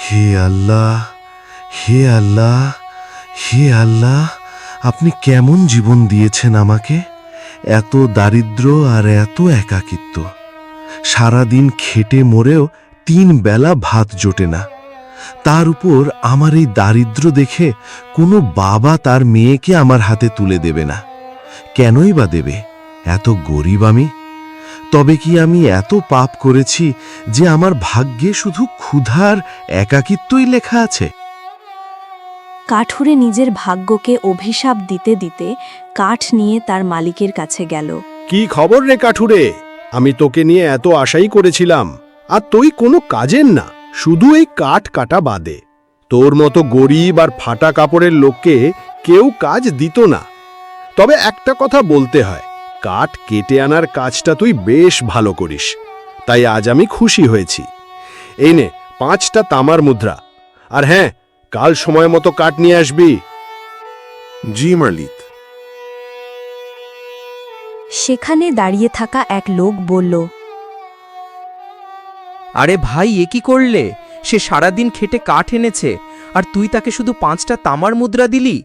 হে আল্লাহ, হে আল্লাহ, হে আল্লাহ, আপনি কেমন জীবন দিয়েছেন আমাকে? এত দারিদ্র আর এত একাকিত্ব। সারাদিন খেটে মরেও 3 বেলা ভাত জোটে না। তার উপর আমার এই দারিদ্র দেখে কোনো বাবা তার মেয়েকে আমার হাতে তুলে দেবে না। কেনই বা দেবে? এত গরিব আমি। তবে কি আমি এত পাপ করেছি যে আমার ভাগ্যে শুধু ক্ষুধার একাকিত্বই লেখা আছে? কাঠুরে নিজের ভাগ্যকে অভিশাপ দিতে দিতে কাঠ নিয়ে তার মালিকের কাছে গেল। কি খবর রে কাঠুরে? আমি তোকে নিয়ে এত আশাই করেছিলাম, আর তুই কোনো কাজের না, শুধু এই কাঠ কাটা বাদে। তোর মতো গরিব আর ফাটা কাপড়ের লোককে কেউ কাজ দিত না। তবে একটা কথা বলতে হয়, কাঠ কেটে আনার কাজটা তুই বেশ ভালো করিস, তাই আজ আমি খুশি হয়েছি। এই নে 5টা তামার মুদ্রা, আর হ্যাঁ, কাল সময় মতো কাঠ নিয়ে আসবি। জি মালিক। সেখানে দাঁড়িয়ে থাকা এক লোক বলল, আরে ভাই, এ কি করলে? সে সারাদিন খেটে কাঠ এনেছে, আর তুই তাকে শুধু 5টা তামার মুদ্রা দিলি?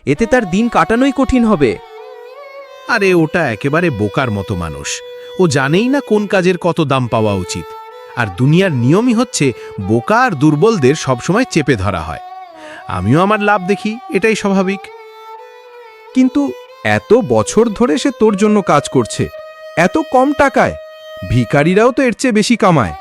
এতে তার দিন কাটানোই কঠিন হবে। আরে ওটা একেবারে বোকার মতো মানুষ। ও জানেই না কোন কাজের কত দাম পাওয়া উচিত। আর দুনিয়ার নিয়মই হচ্ছে বোকা আর দুর্বলদের সবসময় চেপে ধরা হয়। আমিও আমার লাভ দেখি, এটাই স্বাভাবিক। কিন্তু এত বছর ধরে সে তোর জন্য কাজ করছে, এত কম টাকায়। ভিখারিরাও তো এর চেয়ে বেশি কামায়।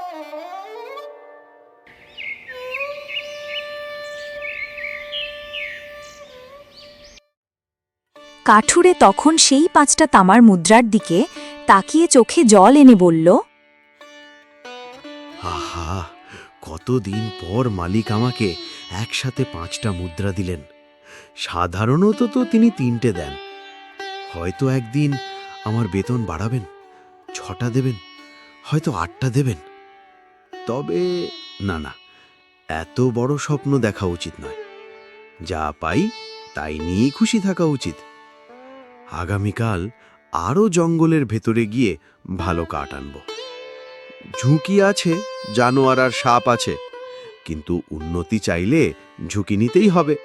কাঠুরে তখন সেই 5টা তামার মুদ্রার দিকে তাকিয়ে চোখে জল এনে বলল, আহা, কতদিন পর মালিক আমাকে একসাথে 5টা মুদ্রা দিলেন। সাধারণত তো তিনি 3টে দেন। হয়তো একদিন আমার বেতন বাড়াবেন, 6টা দেবেন, হয়তো 8টা দেবেন। তবে না না, এত বড় স্বপ্ন দেখা উচিত নয়। যা পাই তাই নিয়েই খুশি থাকা উচিত। আগামীকাল আরও জঙ্গলের ভেতরে গিয়ে ভালো কাঠ আনব। ঝুঁকি আছে, জানোয়ার আর সাপ আছে, কিন্তু উন্নতি চাইলে ঝুঁকি নিতেই হবে।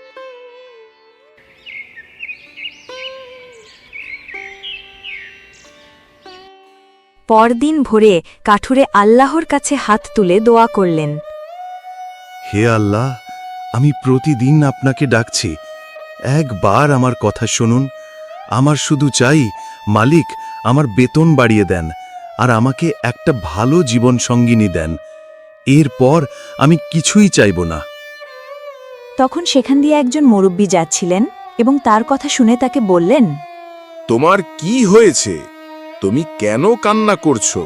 পরদিন ভোরে কাঠুরে আল্লাহর কাছে হাত তুলে দোয়া করলেন। হে আল্লাহ, আমি প্রতিদিন আপনাকে ডাকছি, একবার আমার কথা শুনুন। আমার শুধু চাই মালিক আমার বেতন বাড়িয়ে দেন আর আমাকে একটা ভালো জীবন সঙ্গিনী দেন। এরপর আমি কিছুই চাইব না। তখন সেখান দিয়ে একজন মুরব্বি যাচ্ছিলেন এবং তার কথা শুনে তাকে বললেন, তোমার কি হয়েছে? তুমি কেন কান্না করছো?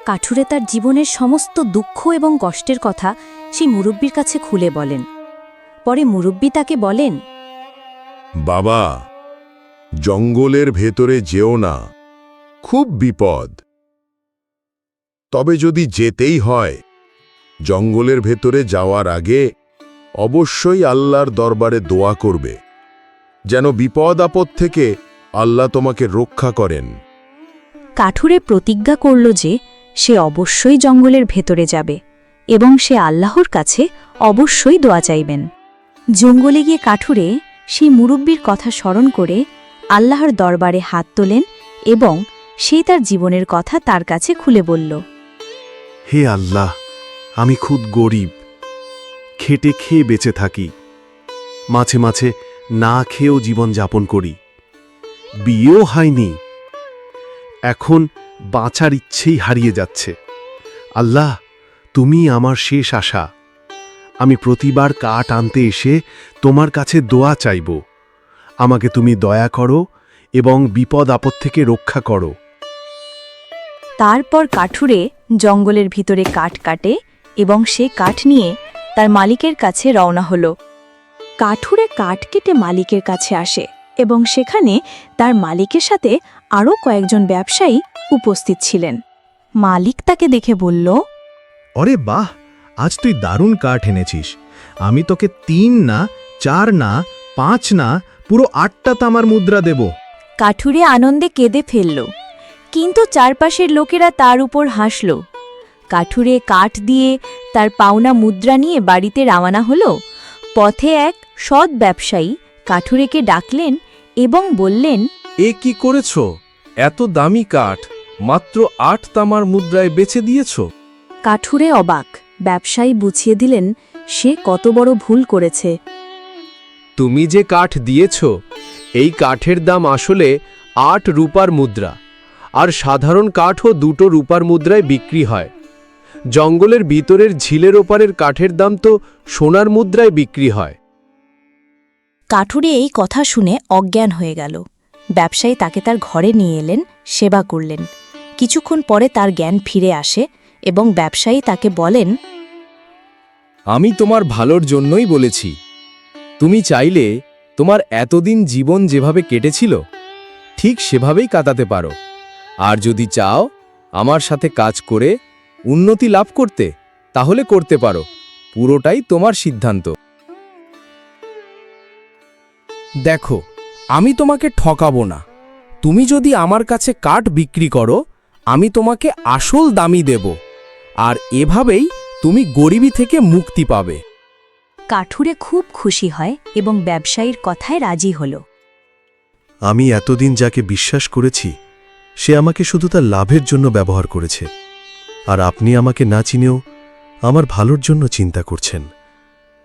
কাঠুরে তার জীবনের সমস্ত দুঃখ এবং কষ্টের কথা সেই মুরব্বির কাছে খুলে বলেন। পরে মুরব্বি তাকে বলেন, বাবা, জঙ্গলের ভেতরে যেও না, খুব বিপদ। তবে যদি যেতেই হয়, জঙ্গলের ভেতরে যাওয়ার আগে অবশ্যই আল্লাহর দরবারে দোয়া করবে, যেন বিপদ আপদ থেকে আল্লাহ তোমাকে রক্ষা করেন। কাঠুরে প্রতিজ্ঞা করল যে সে অবশ্যই জঙ্গলের ভেতরে যাবে এবং সে আল্লাহর কাছে অবশ্যই দোয়া চাইবেন। জঙ্গলে গিয়ে কাঠুরে সেই মুরব্বির কথা স্মরণ করে আল্লাহর দরবারে হাত তোলেন এবং সে তার জীবনের কথা তার কাছে খুলে বলল। হে আল্লাহ, আমি খুব গরিব, খেটে খেয়ে বেঁচে থাকি, মাঝে মাঝে না খেয়েও জীবন যাপন করি। বিয়েও হয়নি, এখন বাঁচার ইচ্ছেই হারিয়ে যাচ্ছে। আল্লাহ, তুমি আমার শেষ আশা। আমি প্রতিবার কাঠ আনতে এসে তোমার কাছে দোয়া চাইব। আমাকে তুমি দয়া করো এবং বিপদ আপদ থেকে রক্ষা করো। তারপর কাঠুরে জঙ্গলের ভিতরে কাঠ কাটে এবং সে কাঠ নিয়ে তার মালিকের কাছে রওনা হল। কাঠুরে কাঠ কেটে মালিকের কাছে আসে এবং সেখানে তার মালিকের সাথে আরও কয়েকজন ব্যবসায়ী উপস্থিত ছিলেন। মালিক তাকে দেখে বলল, অরে বাহ, আজ তুই দারুণ কাঠ এনেছিস। আমি তোকে 3 না, 4 না, 5 না, পুরো 8টা তামার মুদ্রা দেব। কাঠুরে আনন্দে কেঁদে ফেলল, কিন্তু চারপাশের লোকেরা তার উপর হাসল। কাঠুরে কাঠ দিয়ে তার পাওনা মুদ্রা নিয়ে বাড়িতে রওনা হলো। পথে এক সৎ ব্যবসায়ী কাঠুরেকে ডাকলেন এবং বললেন, এ কি করেছ? এত দামি কাঠ মাত্র 8 তামার মুদ্রায় বেচে দিয়েছ। কাঠুরে অবাক। ব্যবসায়ী বুঝিয়ে দিলেন সে কত বড় ভুল করেছে। তুমি যে কাঠ দিয়েছ এই কাঠের দাম আসলে 8 রূপার মুদ্রা, আর সাধারণ কাঠও 2 রূপার মুদ্রায় বিক্রি হয়। জঙ্গলের ভিতরের ঝিলের ওপারের কাঠের দাম তো সোনার মুদ্রায় বিক্রি হয়। কাঠুরে এই কথা শুনে অজ্ঞান হয়ে গেল। ব্যবসায়ী তাকে তার ঘরে নিয়ে এলেন, সেবা করলেন। কিছুক্ষণ পরে তার জ্ঞান ফিরে আসে এবং ব্যবসায়ী তাকে বলেন, আমি তোমার ভালোর জন্যই বলেছি। তুমি চাইলে তোমার এতদিন জীবন যেভাবে কেটেছিল ঠিক সেভাবেই কাটাতে পারো, আর যদি চাও আমার সাথে কাজ করে উন্নতি লাভ করতে, তাহলে করতে পারো। পুরোটাই তোমার সিদ্ধান্ত। দেখো, আমি তোমাকে ঠকাবো না। তুমি যদি আমার কাছে কাঠ বিক্রি করো, আমি তোমাকে আসল দামই দেব, আর এভাবেই তুমি গরিবি থেকে মুক্তি পাবে। কাঠুরে খুব খুশি হয় এবং ব্যবসায়ীর কথায় রাজি হল। আমি এতদিন যাকে বিশ্বাস করেছি সে আমাকে শুধু তার লাভের জন্য ব্যবহার করেছে, আর আপনি আমাকে না চিনেও আমার ভালোর জন্য চিন্তা করছেন।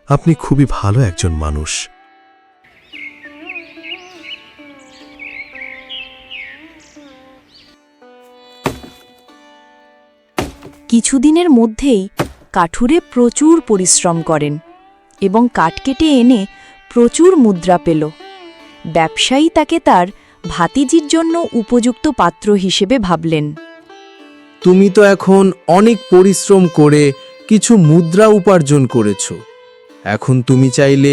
আপনি খুবই ভালো একজন মানুষ। কিছুদিনের মধ্যেই কাঠুরে প্রচুর পরিশ্রম করেন এবং কাঠ কেটে এনে প্রচুর মুদ্রা পেল। ব্যবসায়ী তাকে তার ভাতিজির জন্য উপযুক্ত পাত্র হিসেবে ভাবলেন। তুমি তো এখন অনেক পরিশ্রম করে কিছু মুদ্রা উপার্জন করেছ। এখন তুমি চাইলে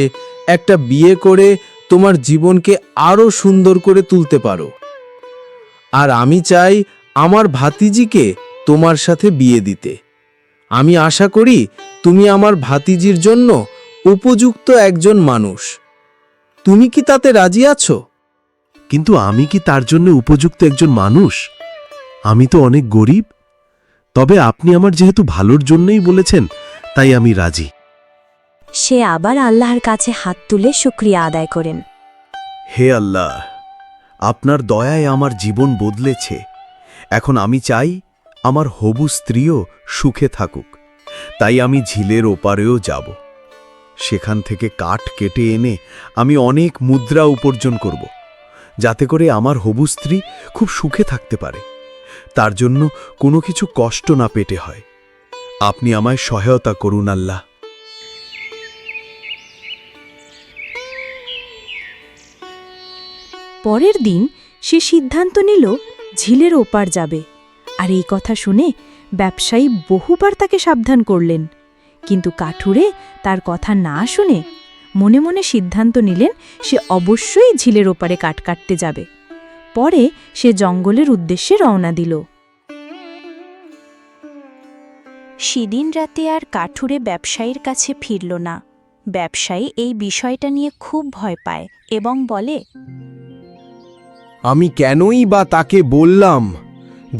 একটা বিয়ে করে তোমার জীবনকে আরও সুন্দর করে তুলতে পারো। আর আমি চাই আমার ভাতিজিকে তোমার সাথে বিয়ে দিতে। আমি আশা করি তুমি আমার ভাতিজির জন্য উপযুক্ত একজন মানুষ। তুমি কি তাতে রাজি আছো? কিন্তু আমি কি তার জন্য উপযুক্ত একজন মানুষ? আমি তো অনেক গরিব। তবে আপনি আমার যেহেতু ভালোর জন্যই বলেছেন, তাই আমি রাজি। সে আবার আল্লাহর কাছে হাত তুলে শুকরিয়া আদায় করেন। হে আল্লাহ, আপনার দয়ায় আমার জীবন বদলেছে। এখন আমি চাই আমার হবু স্ত্রীও সুখে থাকুক। তাই আমি ঝিলের ওপারেও যাব। সেখান থেকে কাঠ কেটে এনে আমি অনেক মুদ্রা উপার্জন করব, যাতে করে আমার হবু স্ত্রী খুব সুখে থাকতে পারে। তার জন্য কোনো কিছু কষ্ট না পেতে হয়। আপনি আমায় সহায়তা করুন আল্লাহ। পরের দিন সে সিদ্ধান্ত নিল ঝিলের ওপার যাবে। আর এই কথা শুনে ব্যবসায়ী বহুবার তাকে সাবধান করলেন, কিন্তু কাঠুরে তার কথা না শুনে মনে মনে সিদ্ধান্ত নিলেন সে অবশ্যই ঝিলের ওপারে কাঠ কাটতে যাবে। পরে সে জঙ্গলের উদ্দেশ্যে রওনা দিল। সেদিন রাতে আর কাঠুরে ব্যবসায়ীর কাছে ফিরল না। ব্যবসায়ী এই বিষয়টা নিয়ে খুব ভয় পায় এবং বলে, আমি কেনই বা তাকে বললাম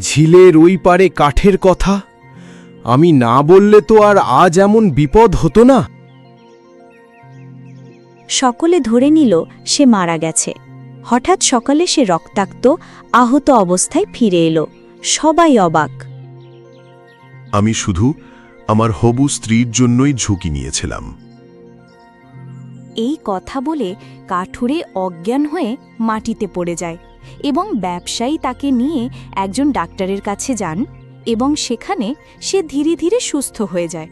ঝিলের ওই পারে কাঠের কথা? আমি না বললে তো আর আজ এমন বিপদ হতো না। সকলে ধরে নিল সে মারা গেছে। হঠাৎ সকালে সে রক্তাক্ত আহত অবস্থায় ফিরে এলো। সবাই অবাক। আমি শুধু আমার হবু স্ত্রীর জন্যই ঝুঁকি নিয়েছিলাম। এই কথা বলে কাঠুরে অজ্ঞান হয়ে মাটিতে পড়ে যায় এবং ব্যবসায়ী তাকে নিয়ে একজন ডাক্তারের কাছে যান এবং সেখানে সে ধীরে ধীরে সুস্থ হয়ে যায়।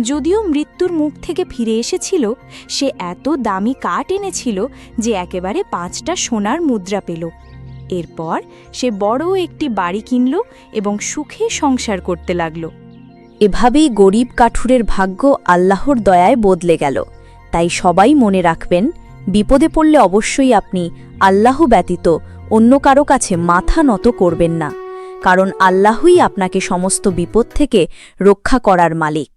যদিও মৃত্যুর মুখ থেকে ফিরে এসেছিল, সে এত দামি কাঠ এনেছিল যে একেবারে 5টা সোনার মুদ্রা পেল। এরপর সে বড় একটি বাড়ি কিনল এবং সুখে সংসার করতে লাগল। এভাবেই গরিব কাঠুরের ভাগ্য আল্লাহর দয়ায় বদলে গেল। তাই সবাই মনে রাখবেন, বিপদে পড়লে অবশ্যই আপনি আল্লাহ ব্যতীত অন্য কারো কাছে মাথা নত করবেন না, কারণ আল্লাহই আপনাকে সমস্ত বিপদ থেকে রক্ষা করার মালিক।